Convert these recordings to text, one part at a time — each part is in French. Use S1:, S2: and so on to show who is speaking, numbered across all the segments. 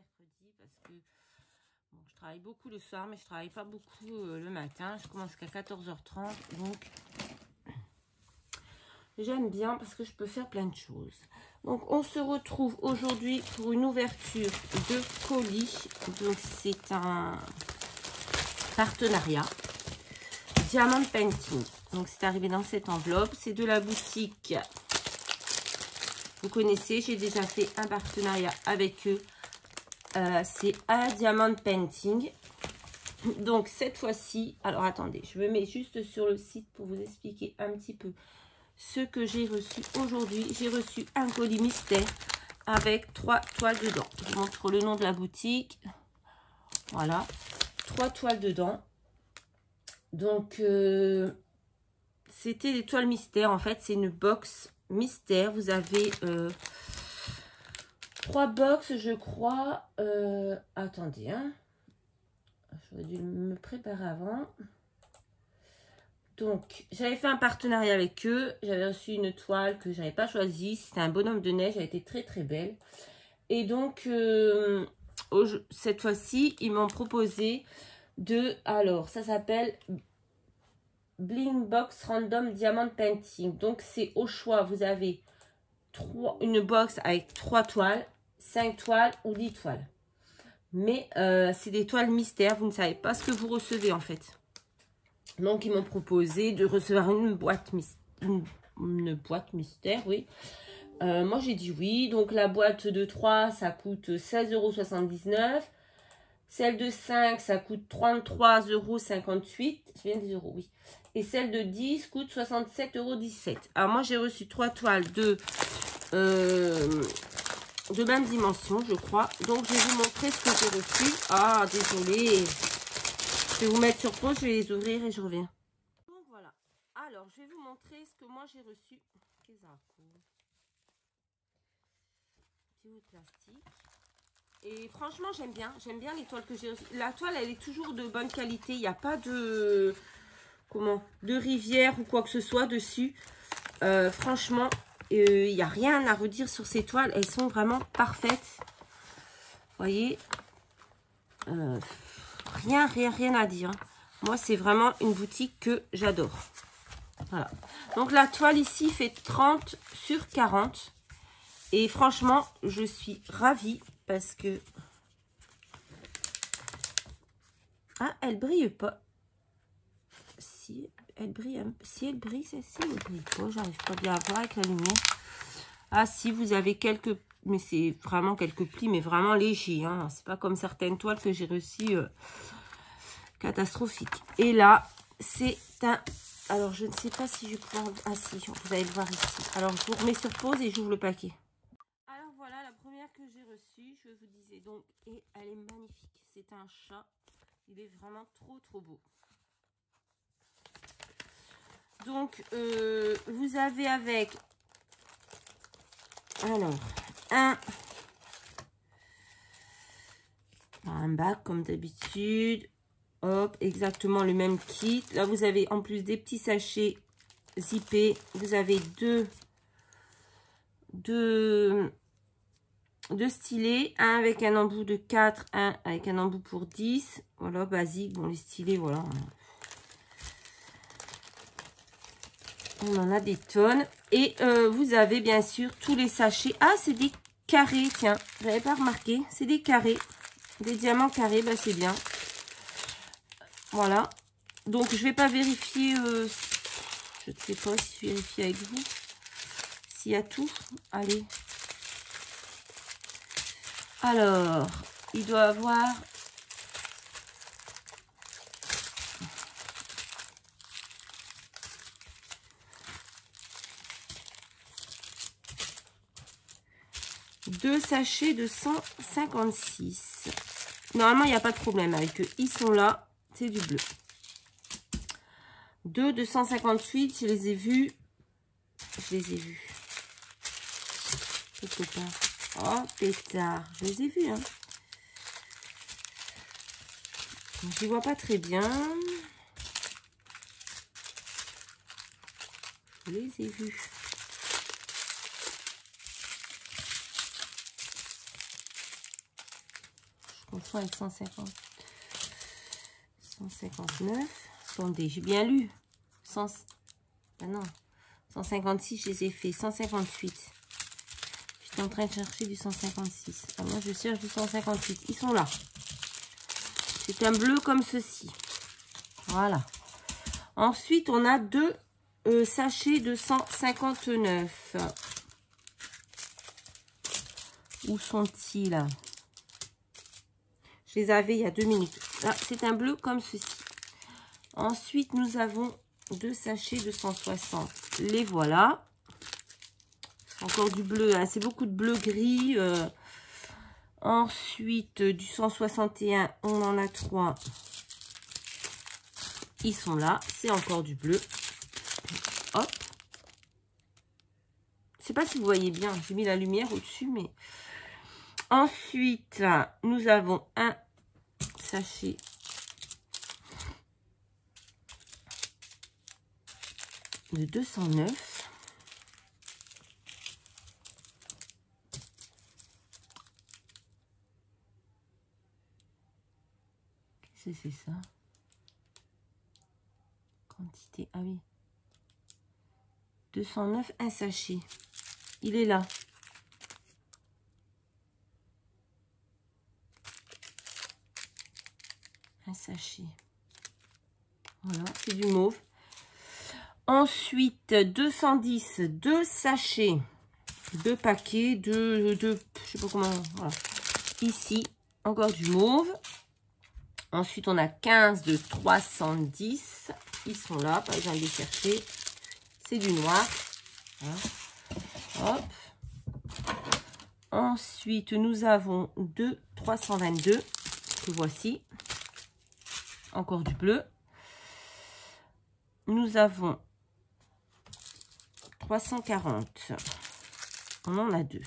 S1: mercredi parce que bon, je travaille beaucoup le soir, mais je travaille pas beaucoup le matin. Je commence qu'à 14h30, donc j'aime bien parce que je peux faire plein de choses. Donc on se retrouve aujourd'hui pour une ouverture de colis. Donc c'est un partenariat Diamond Painting. Donc c'est arrivé dans cette enveloppe. C'est de la boutique. Vous connaissez, j'ai déjà fait un partenariat avec eux. C'est à Diamond Painting. Donc cette fois-ci, alors attendez, je me mets juste sur le site pour vous expliquer un petit peu ce que j'ai reçu aujourd'hui. J'ai reçu un colis mystère avec 3 toiles dedans. Je vous montre le nom de la boutique. Voilà, 3 toiles dedans. Donc c'était des toiles mystères. En fait, c'est une box mystère. Vous avez 3 box, je crois. Attendez, hein. J'aurais dû me préparer avant. Donc, j'avais fait un partenariat avec eux. J'avais reçu une toile que je n'avais pas choisie. C'était un bonhomme de neige. Elle était très très belle. Et donc, cette fois-ci, ils m'ont proposé de... Alors, ça s'appelle Bling Box Random Diamond Painting. Donc, c'est au choix. Vous avez une box avec 3 toiles, 5 toiles ou 10 toiles. Mais c'est des toiles mystères. Vous ne savez pas ce que vous recevez en fait. Donc, ils m'ont proposé de recevoir une boîte mystère, oui. Moi, j'ai dit oui. Donc, la boîte de 3, ça coûte 16,79 €. Celle de 5, ça coûte 33,58 €. Je viens de dire euros, oui. Et celle de 10 coûte 67,17 €. Alors, moi, j'ai reçu 3 toiles de même dimension, je crois. Donc, je vais vous montrer ce que j'ai reçu. Ah, désolée. Je vais vous mettre sur pause, je vais les ouvrir et je reviens. Donc, voilà. Alors, je vais vous montrer ce que moi, j'ai reçu. Qu'est-ce que petit bout de plastique. Et franchement, j'aime bien. J'aime bien les toiles que j'ai reçues. La toile, elle est toujours de bonne qualité. Il n'y a pas de... de rivière ou quoi que ce soit dessus. Franchement, il n'y a rien à redire sur ces toiles. Elles sont vraiment parfaites. Vous voyez, rien à dire. Moi, c'est vraiment une boutique que j'adore. Voilà. Donc, la toile ici fait 30 sur 40. Et franchement, je suis ravie parce que... Ah, elle brille pas. Si elle brille, si elle brille, celle-ci, elle brille pas. J'arrive pas bien à voir avec la lumière. Ah, si, vous avez quelques... Mais c'est vraiment quelques plis, mais vraiment légers. Hein. C'est pas comme certaines toiles que j'ai reçues catastrophiques. Et là, c'est un... Alors, je ne sais pas si je peux... Ah, si, vous allez le voir ici. Alors, je vous remets sur pause et j'ouvre le paquet. Alors, voilà, la première que j'ai reçue, je vous disais donc, et elle est magnifique. C'est un chat. Il est vraiment trop beau. Donc, vous avez avec... Alors, un bac comme d'habitude. Hop, exactement le même kit. Là, vous avez en plus des petits sachets zippés. Vous avez deux stylets. Un avec un embout de 4, un avec un embout pour 10. Voilà, basique. Bon, les stylets, voilà. On en a des tonnes. Et vous avez bien sûr tous les sachets. Ah, c'est des carrés, tiens. Je n'avais pas remarqué. C'est des carrés. Des diamants carrés, bah c'est bien. Voilà. Donc, je vais pas vérifier. Je ne sais pas si je vérifie avec vous. S'il y a tout. Allez. Alors, il doit avoir... Deux sachets de 156. Normalement, il n'y a pas de problème avec eux. Ils sont là. C'est du bleu. 2 de 158. Je les ai vus. Quelque part. Oh, pétard. Je les ai vus. Hein. Je ne vois pas très bien. Je les ai vus. confonds avec 150. 159. Attendez, j'ai bien lu. 100... Ah non. 156, je les ai fait. 158. J'étais en train de chercher du 156. Ah, moi, je cherche du 158. Ils sont là. C'est un bleu comme ceci. Voilà. Ensuite, on a deux sachets de 159. Où sont-ils? Je les avais il y a 2 minutes. Là, c'est un bleu comme ceci. Ensuite, nous avons deux sachets de 160. Les voilà. Encore du bleu, hein. C'est beaucoup de bleu gris. Ensuite, du 161, on en a 3. Ils sont là. C'est encore du bleu. Hop. Je ne sais pas si vous voyez bien. J'ai mis la lumière au-dessus, mais... Ensuite, nous avons un sachet de 209. Qu'est-ce que c'est ça? Quantité, ah oui. 209, un sachet. Il est là. Un sachet. Voilà, c'est du mauve. Ensuite, 210, deux sachets, deux paquets, je sais pas comment, voilà. Ici, encore du mauve. Ensuite, on a 15 de 310. Ils sont là, pas besoin de les chercher. C'est du noir. Voilà. Hop. Ensuite, nous avons 2 322 que voici. Encore du bleu. Nous avons 340. On en a 2.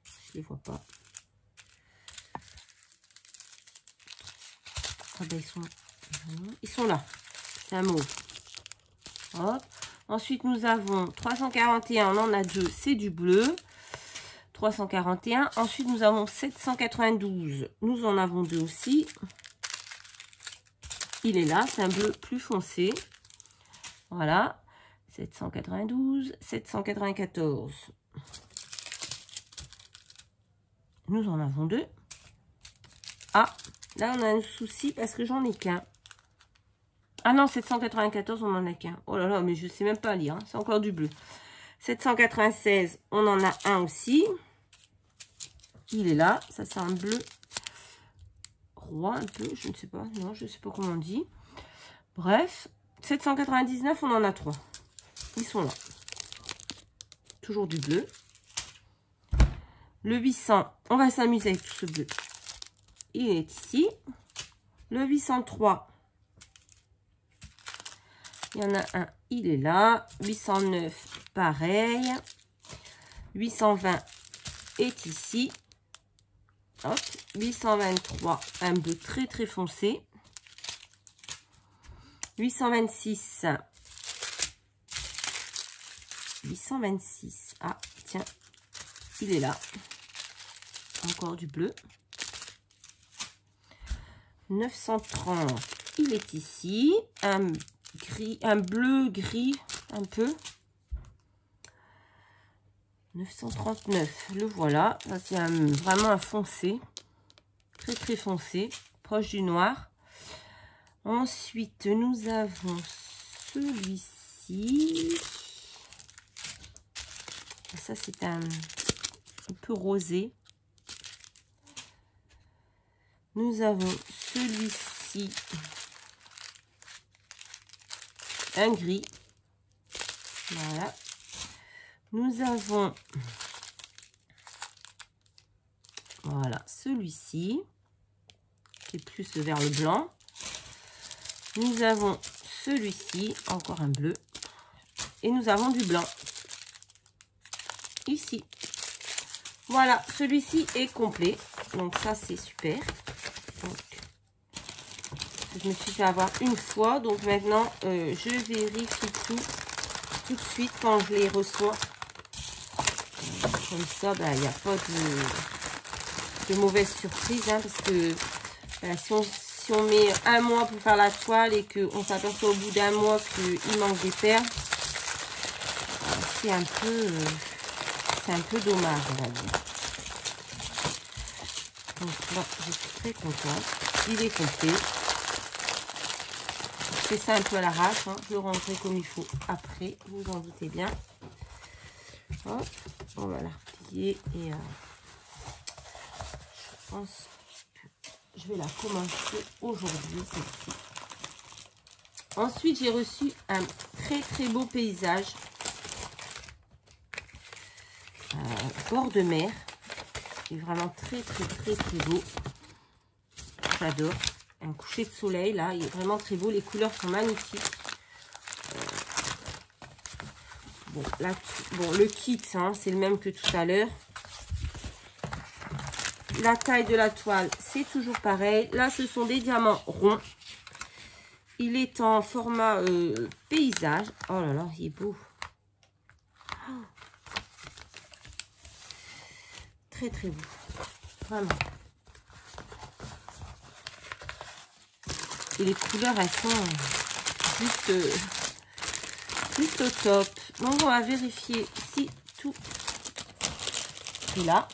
S1: Je les vois pas. Ah ben ils sont là. C'est un mauve. Hop. Ensuite, nous avons 341. On en a 2. C'est du bleu. 341. Ensuite, nous avons 792. Nous en avons 2 aussi. Il est là. C'est un bleu plus foncé. Voilà. 792. 794. Nous en avons 2. Ah, là, on a un souci parce que j'en ai qu'un. Ah non, 794, on en a qu'un. Oh là là, mais je sais même pas lire. Hein. C'est encore du bleu. 796, on en a un aussi. Il est là. Ça, c'est un bleu roi un peu. Je ne sais pas. Non, je ne sais pas comment on dit. Bref. 799, on en a 3. Ils sont là. Toujours du bleu. Le 800, on va s'amuser avec tout ce bleu. Il est ici. Le 803, il y en a un, il est là. 809, pareil. 820 est ici. Hop. 823, un bleu très très foncé. 826. 826. Ah, tiens. Il est là. Encore du bleu. 930. Il est ici. Un gris, un bleu gris, un peu. 939. Le voilà. Ça, c'est vraiment un foncé. Très très foncé. Proche du noir. Ensuite, nous avons celui-ci. Ça, c'est un peu rosé. Nous avons celui-ci. Un gris. Voilà. Nous avons... Voilà, celui-ci. Qui est plus vers le blanc. Nous avons celui-ci, encore un bleu. Et nous avons du blanc. Ici. Voilà, celui-ci est complet. Donc ça, c'est super. Donc, je me suis fait avoir une fois. Donc maintenant, je vérifie tout de suite quand je les reçois. Comme ça, ben, il n'y a pas de... de mauvaises surprises, hein, parce que si on met un mois pour faire la toile et qu'on s'aperçoit au bout d'un mois qu'il manque des perles, c'est un peu dommage, on va dire. Donc là, je suis très contente. Il est complet. Je fais ça un peu à l'arrache, hein. Je le rangerai comme il faut après, vous en doutez bien. Hop, on va la replier et je pense que je vais la commencer aujourd'hui, celle-ci. Ensuite, j'ai reçu un très beau paysage bord de mer. C'est vraiment très beau. J'adore. Un coucher de soleil là, il est vraiment très beau. Les couleurs sont magnifiques. Bon, là, le kit, hein, c'est le même que tout à l'heure. La taille de la toile, c'est toujours pareil. Là, ce sont des diamants ronds. Il est en format paysage. Oh là là, il est beau. Oh. Très beau. Vraiment. Et les couleurs, elles sont juste au top. Donc, on va vérifier si tout est là.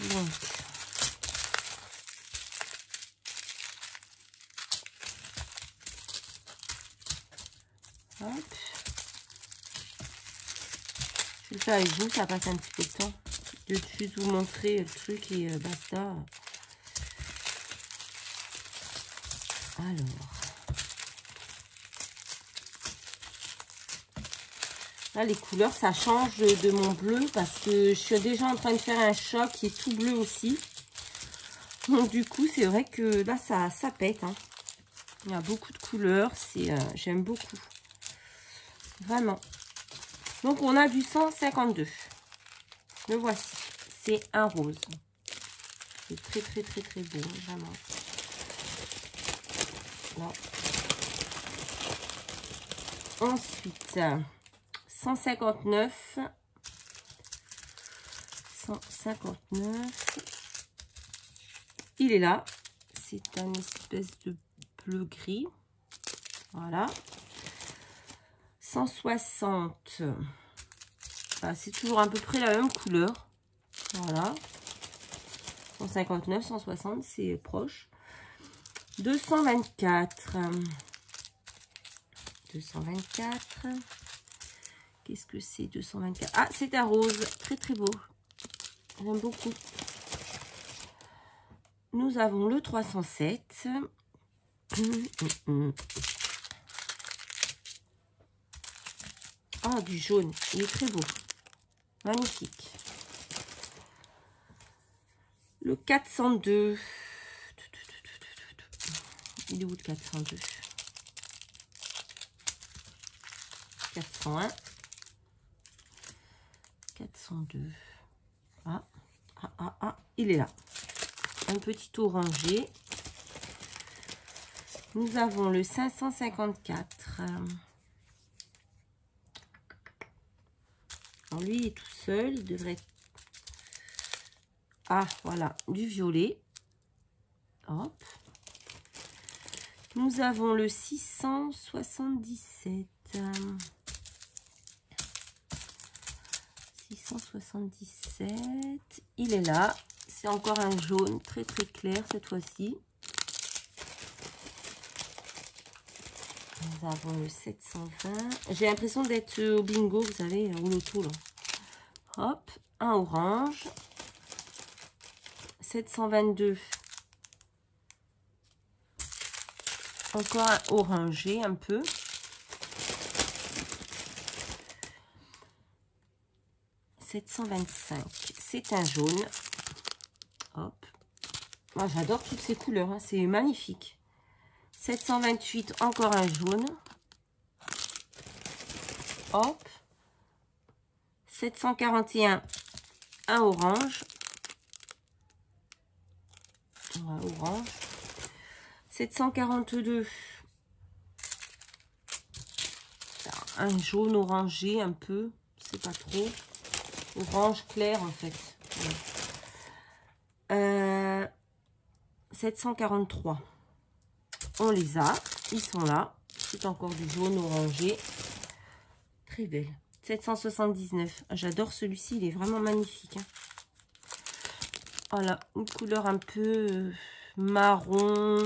S1: Donc, hop. Je vais le faire avec vous, ça passe un petit peu de temps. De juste vous montrer le truc et basta. Alors. Là, les couleurs, ça change de mon bleu parce que je suis déjà en train de faire un choc qui est tout bleu aussi. Donc, du coup, c'est vrai que là, ça pète. Hein. Il y a beaucoup de couleurs. J'aime beaucoup. Vraiment. Donc, on a du 152. Le voici. C'est un rose. C'est très beau. Vraiment. Là. Ensuite... 159. Il est là. C'est un espèce de bleu gris. Voilà. 160. Ah, c'est toujours à peu près la même couleur. Voilà. 159, 160, c'est proche. 224. 224. Qu'est-ce que c'est 224? Ah, c'est un rose. Très beau. J'aime beaucoup. Nous avons le 307. Ah, du jaune. Il est très beau. Magnifique. Le 402. Il est où le 402? 401. 402. Il est là. Un petit orangé. Nous avons le 554. Alors lui, il est tout seul. Il devrait être... Ah, voilà, du violet. Hop. Nous avons le 677. 677. Il est là. C'est encore un jaune très clair cette fois-ci. Nous avons le 720. J'ai l'impression d'être au bingo, vous savez, au loto là. Hop, un orange. 722. Encore un orangé un peu. 725. C'est un jaune. Hop. Moi, j'adore toutes ces couleurs. Hein. C'est magnifique. 728, encore un jaune. Hop. 741, un orange. Ouais, orange. 742. Un jaune orangé un peu. C'est pas trop. Orange clair en fait. Ouais. 743. On les a, ils sont là. C'est encore du jaune orangé. Très belle. 779. J'adore celui-ci, il est vraiment magnifique. Hein. Voilà, une couleur un peu marron,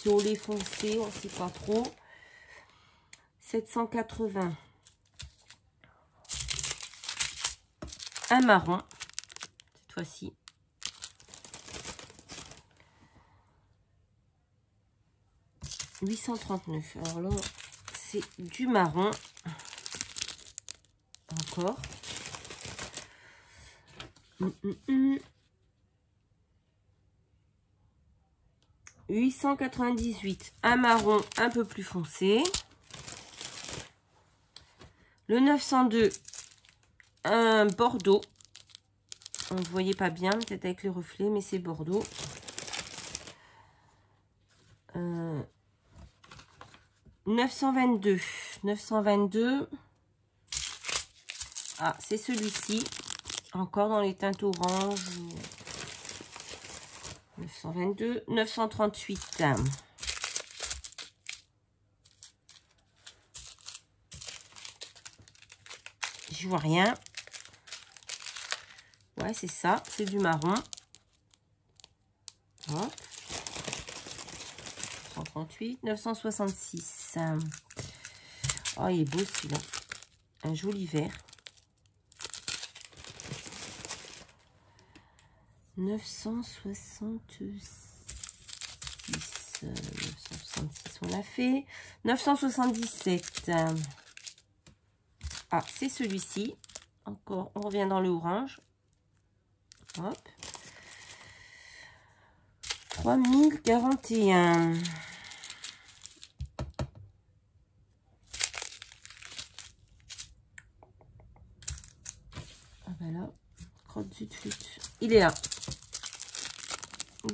S1: violet foncé, on ne sait pas trop. 780. Un marron, cette fois-ci. « 839. Alors là, c'est du marron. Encore. 898. Un marron un peu plus foncé. Le 902. Un bordeaux. On ne voyait pas bien, peut-être avec les reflets, mais c'est bordeaux. 922. 922. Ah, c'est celui-ci. Encore dans les teintes orange. 922. 938. Je vois rien. Ouais, c'est ça. C'est du marron. Hop. 938. 966. Oh, il est beau celui-là. Un joli vert. 966. 966, on l'a fait. 977. Ah, c'est celui-ci. Encore, on revient dans le orange. Hop. 3041. Ah ben là, crotte de flûte. Il est là.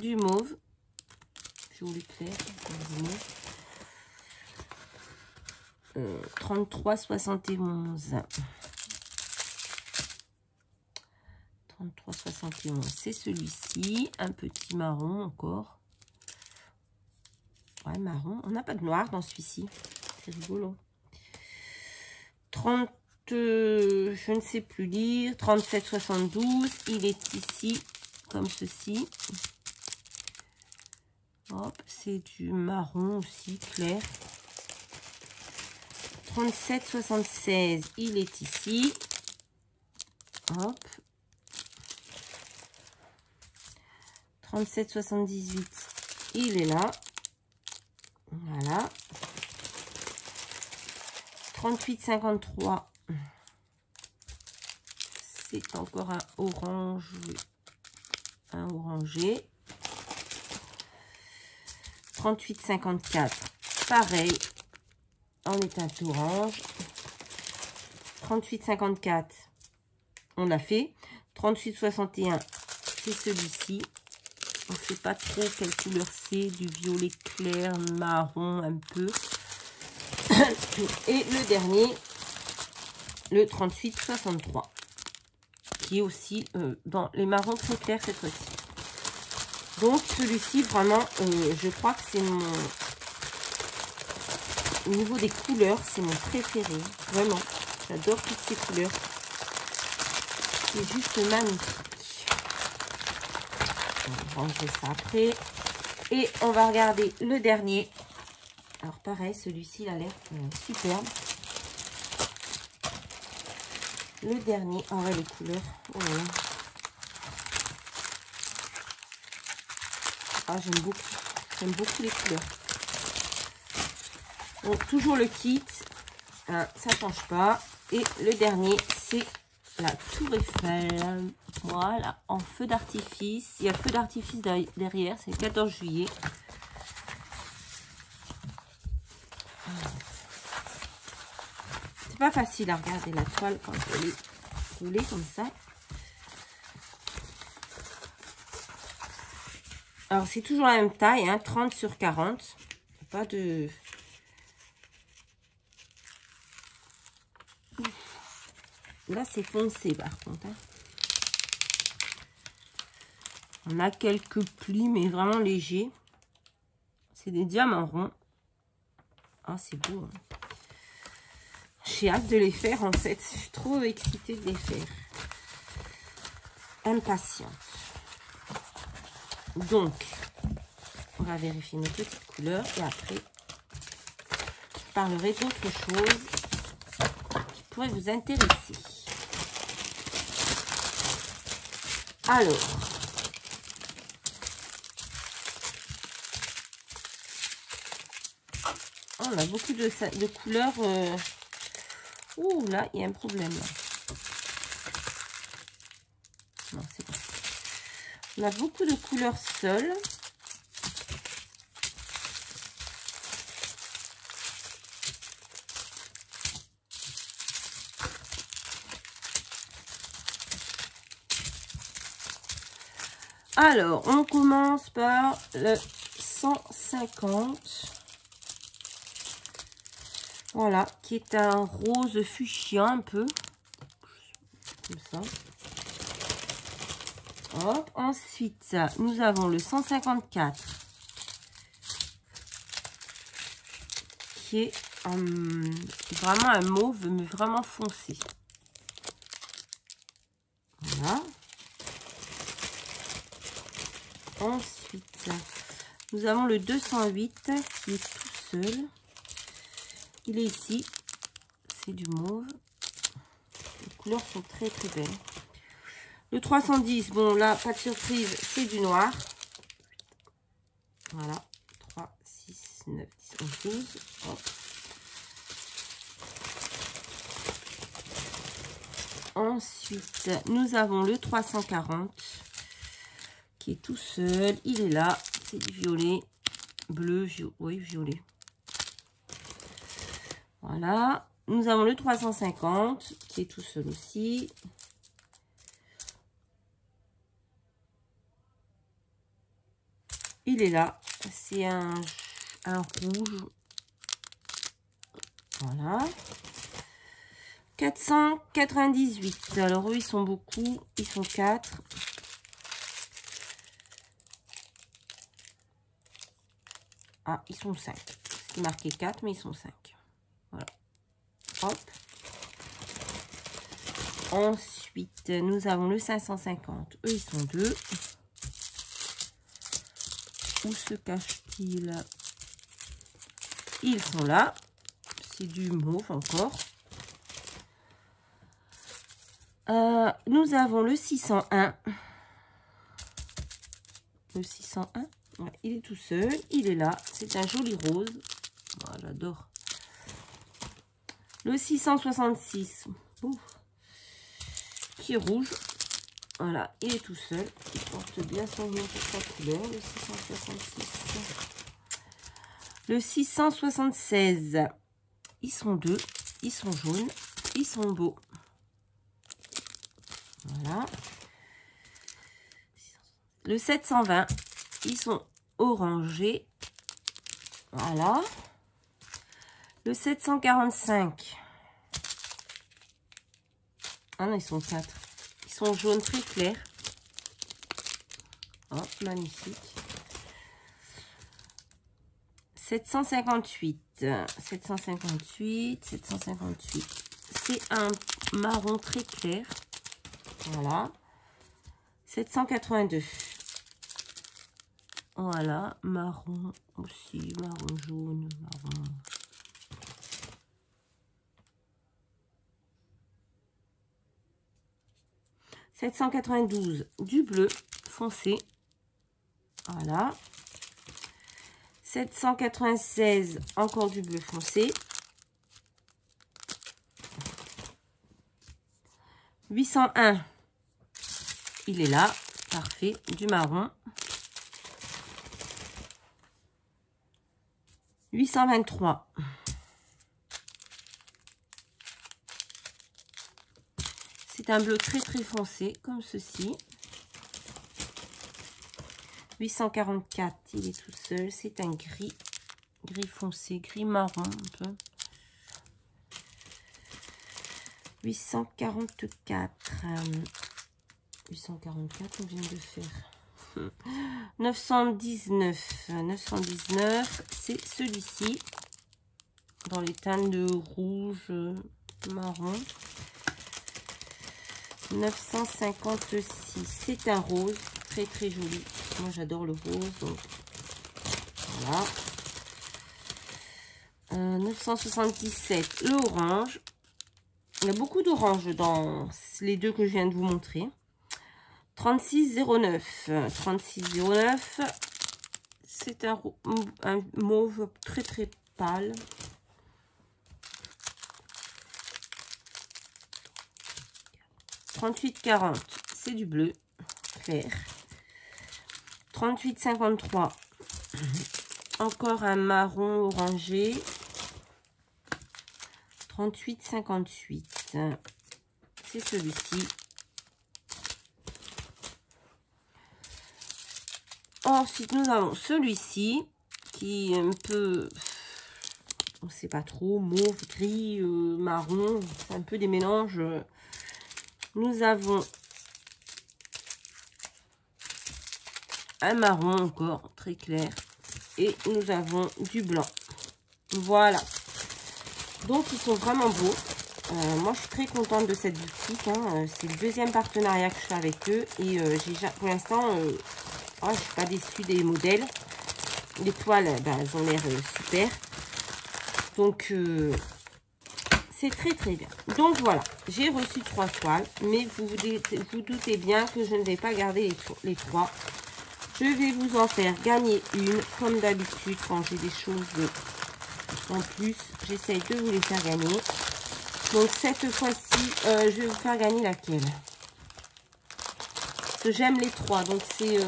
S1: Du mauve. Joli clair. 33,71. 33,71. C'est celui-ci. Un petit marron encore. Ouais, marron. On n'a pas de noir dans celui-ci. C'est rigolo. 30, je ne sais plus lire. 37,72. Il est ici, comme ceci. Hop, c'est du marron aussi, clair. 37,76. Il est ici. Hop. 37,78. Il est là. Voilà. 38,53. C'est encore un orange. Un orangé. 38,54. Pareil. En teinte orange. 38,54. On l'a fait. 38,61. C'est celui-ci. On ne sait pas trop quelle couleur c'est. Du violet clair, marron un peu. Et le dernier, le 38,63. Qui est aussi dans les marrons très clairs cette fois-ci. Donc celui-ci, vraiment, je crois que c'est mon... Au niveau des couleurs, c'est mon préféré. Vraiment, j'adore toutes ces couleurs. C'est juste magnifique. On va ranger ça après. Et on va regarder le dernier. Alors pareil, celui-ci, il a l'air superbe. Le dernier. Ah ouais, les couleurs. Oh là là. Ah, j'aime beaucoup. J'aime beaucoup les couleurs. Donc, toujours le kit. Hein, ça ne change pas. Et le dernier, c'est la Tour Eiffel. Voilà, en feu d'artifice. Il y a le feu d'artifice derrière. C'est le 14 juillet. C'est pas facile à regarder la toile quand elle est roulée comme ça. Alors, c'est toujours la même taille, hein, 30 sur 40. Pas de... Là, c'est foncé, par contre. Hein. On a quelques plis, mais vraiment légers. C'est des diamants ronds. Ah, c'est beau. Hein. J'ai hâte de les faire, en fait. Je suis trop excitée de les faire. Impatiente. Donc, on va vérifier nos petites couleurs. Et après, je parlerai d'autres choses qui pourraient vous intéresser. Alors, on a beaucoup de couleurs. Ouh, là, il y a un problème. Là. Non, c'est bon. On a beaucoup de couleurs seules. Alors, on commence par le 150. Voilà, qui est un rose fuchsia un peu. Comme ça. Hop. Ensuite, nous avons le 154. Qui est vraiment un mauve, mais vraiment foncé. Voilà. Ensuite, nous avons le 208 qui est tout seul. Il est ici. C'est du mauve. Les couleurs sont très très belles. Le 310, bon là, pas de surprise, c'est du noir. Voilà. 3, 6, 9, 10, 11, 12. Hop. Ensuite, nous avons le 340 qui est tout seul. Il est là. C'est du violet, bleu, oui, violet. Voilà. Nous avons le 350 qui est tout seul aussi. Il est là. C'est un rouge. Voilà. 498. Alors eux, ils sont beaucoup. Ils sont 4. Ah, ils sont 5. C'est marqué 4, mais ils sont 5. Voilà. Hop. Ensuite, nous avons le 550. Eux, ils sont 2. Où se cachent-ils? Ils sont là. C'est du mauve encore. Nous avons le 601. Le 601. Ouais, il est tout seul. Il est là. C'est un joli rose. Oh, j'adore. Le 666. Ouf. Qui est rouge. Voilà. Il est tout seul. Il porte bien son nom pour sa couleur. Le 666. Le 676. Ils sont 2. Ils sont jaunes. Ils sont beaux. Voilà. Le 720. Ils sont orangés. Voilà. Le 745. Ah non, ils sont 4. Ils sont jaunes très clairs. Oh, magnifique. 758. 758. 758. C'est un marron très clair. Voilà. 782. Voilà. Marron aussi. Marron jaune. Marron. « 792, du bleu foncé. Voilà. 796, encore du bleu foncé. 801, il est là. Parfait. Du marron. 823. C'est un bleu très très foncé, comme ceci. 844, il est tout seul. C'est un gris. Gris foncé, gris marron un peu. 844. 844, on vient de faire. 919, c'est celui-ci. Dans les teintes de rouge, marron. 956, c'est un rose. Très très joli. Moi j'adore le rose. Donc voilà. 977, le orange. Il y a beaucoup d'orange dans les deux que je viens de vous montrer. 3609. 3609, c'est un mauve très très pâle. 3840, c'est du bleu clair. 3853, encore un marron orangé. 3858, c'est celui-ci. Ensuite, nous avons celui-ci qui est un peu, on ne sait pas trop, mauve, gris, marron, c'est un peu des mélanges. Nous avons un marron encore très clair et nous avons du blanc. Voilà. Donc, ils sont vraiment beaux. Moi, je suis très contente de cette boutique. Hein. C'est le deuxième partenariat que je fais avec eux. Et pour l'instant, je ne suis pas déçue des modèles. Les toiles, elles ont l'air super. Donc, c'est très très bien. Donc, voilà. J'ai reçu 3 toiles. Mais vous doutez bien que je ne vais pas garder les 3. Je vais vous en faire gagner une. Comme d'habitude, quand j'ai des choses en plus, j'essaye de vous les faire gagner. Donc cette fois-ci, je vais vous faire gagner laquelle? Parce que j'aime les 3. Donc c'est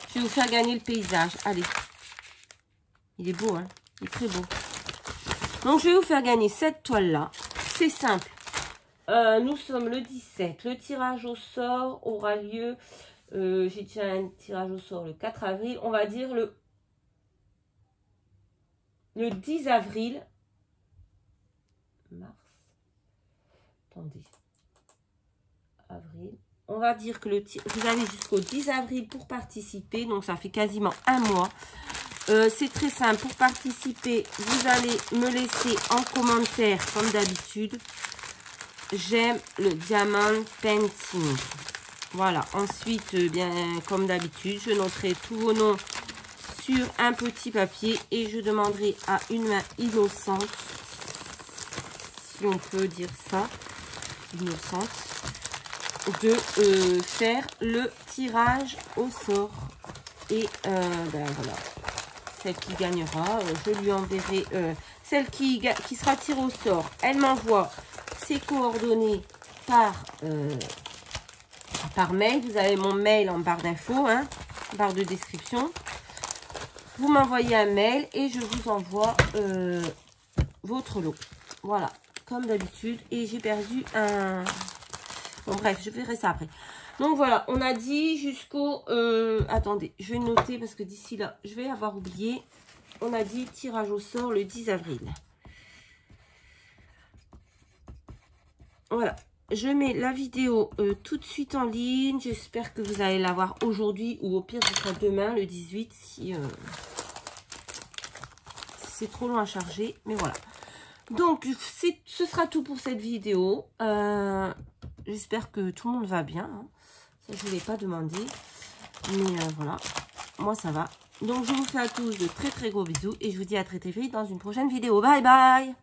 S1: je vais vous faire gagner le paysage. Allez. Il est beau, hein? Il est très beau. Donc je vais vous faire gagner cette toile-là. C'est simple. Nous sommes le 17. Le tirage au sort aura lieu. J'ai déjà un tirage au sort le 4 avril. On va dire le 10 avril. Mars. Attendez. Avril. On va dire que vous avez jusqu'au 10 avril pour participer. Donc ça fait quasiment un mois. C'est très simple. Pour participer, vous allez me laisser en commentaire comme d'habitude. J'aime le diamant painting. Voilà. Ensuite, bien comme d'habitude, je noterai tous vos noms sur un petit papier et je demanderai à une main innocente, si on peut dire ça, innocente, de faire le tirage au sort. Et voilà. Celle qui gagnera, je lui enverrai celle qui sera tirée au sort. Elle m'envoie ses coordonnées par mail. Vous avez mon mail en barre d'infos, hein, barre de description. Vous m'envoyez un mail et je vous envoie votre lot. Voilà, comme d'habitude. Et j'ai perdu un... Bon, bref, je verrai ça après. Donc voilà, on a dit jusqu'au... attendez, je vais noter parce que d'ici là, je vais avoir oublié. On a dit tirage au sort le 10 avril. Voilà, je mets la vidéo tout de suite en ligne. J'espère que vous allez la voir aujourd'hui ou au pire, ce sera demain, le 18, si c'est trop long à charger. Mais voilà. Donc, ce sera tout pour cette vidéo. J'espère que tout le monde va bien. Hein. Ça, je ne l'ai pas demandé. Mais voilà, moi, ça va. Donc, je vous fais à tous de très, très gros bisous. Et je vous dis à très, très vite dans une prochaine vidéo. Bye, bye!